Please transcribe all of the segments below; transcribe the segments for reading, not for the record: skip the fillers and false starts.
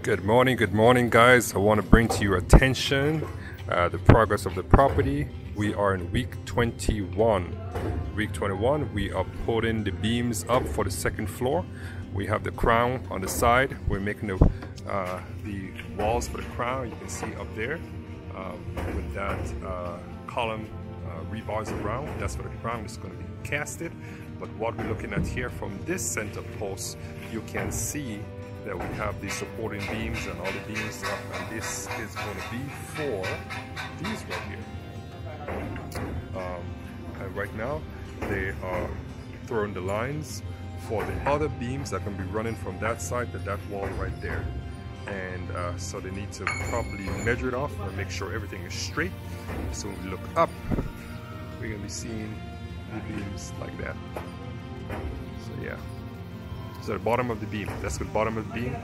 Good morning guys. I want to bring to your attention the progress of the property. We are in week 21. Week 21, we are putting the beams up for the second floor. We have the crown on the side. We're making the walls for the crown. You can see up there with that column rebars around. That's for the crown. It's going to be casted. But what we're looking at here from this center post, you can see that we have the supporting beams and all the beams up, and this is going to be for these right here. And right now they are throwing the lines for the other beams that can be running from that side to that wall right there. And so they need to properly measure it off and make sure everything is straight. So when we look up, we're going to be seeing the beams like that. So yeah. So the bottom of the beam, that's the bottom of the beam,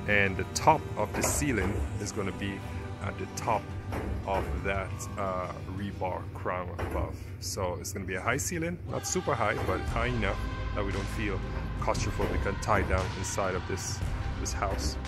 and the top of the ceiling is going to be at the top of that rebar crown above. So it's going to be a high ceiling, not super high, but high enough that we don't feel claustrophobic and tied down inside of this house.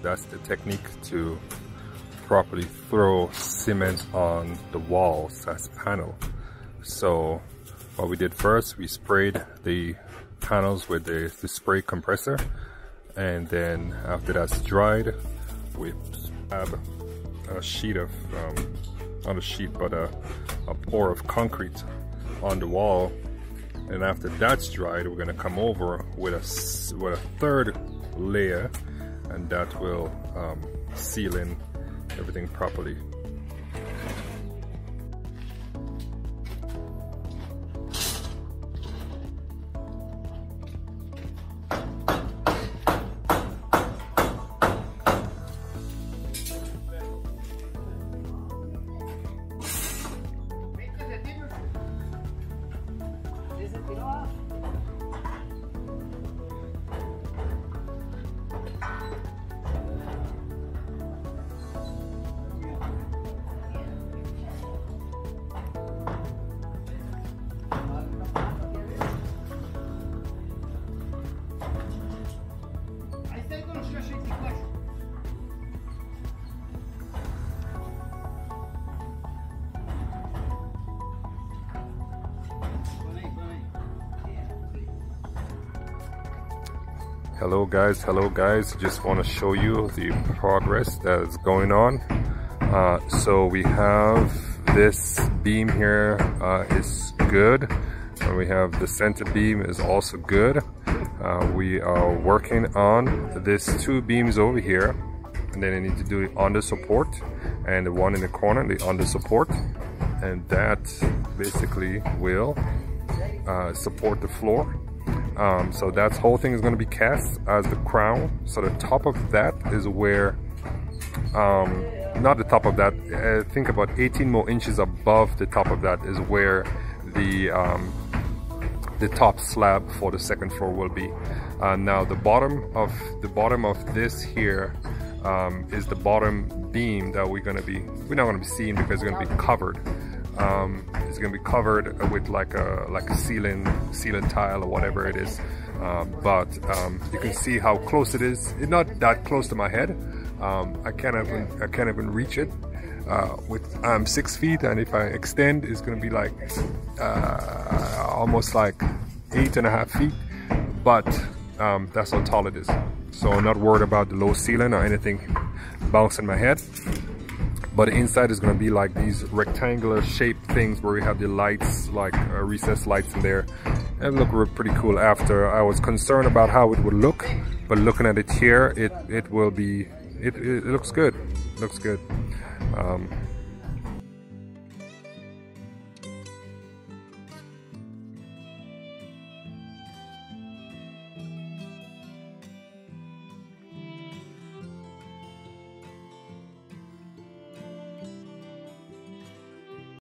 That's the technique to properly throw cement on the walls as panel. So what we did first, we sprayed the panels with the spray compressor, and then after that's dried, we have a sheet of not a sheet but a pour of concrete on the wall, and after that's dried, we're going to come over with a third layer, and that will seal in everything properly. Hello guys, just want to show you the progress that is going on. So we have this beam here is good, and we have the center beam is also good. We are working on these two beams over here, and then I need to do the under support, and the one in the corner, the under support, and that basically will support the floor. So that whole thing is going to be cast as the crown. So the top of that is where, not the top of that, think about 18 more inches above the top of that is where the top slab for the second floor will be. Now the bottom of this here is the bottom beam that we're not going to be seeing because it's going to be covered. It's going to be covered with like a ceiling tile or whatever it is. But you can see how close it is. It's not that close to my head. I can't even reach it. I'm 6 feet, and if I extend, it's going to be like almost like 8.5 feet. But that's how tall it is. So I'm not worried about the low ceiling or anything bouncing my head. But the inside is going to be like these rectangular shaped things where we have the lights, like recessed lights in there. And look pretty cool. After I was concerned about how it would look, but looking at it here, it looks good. Looks good.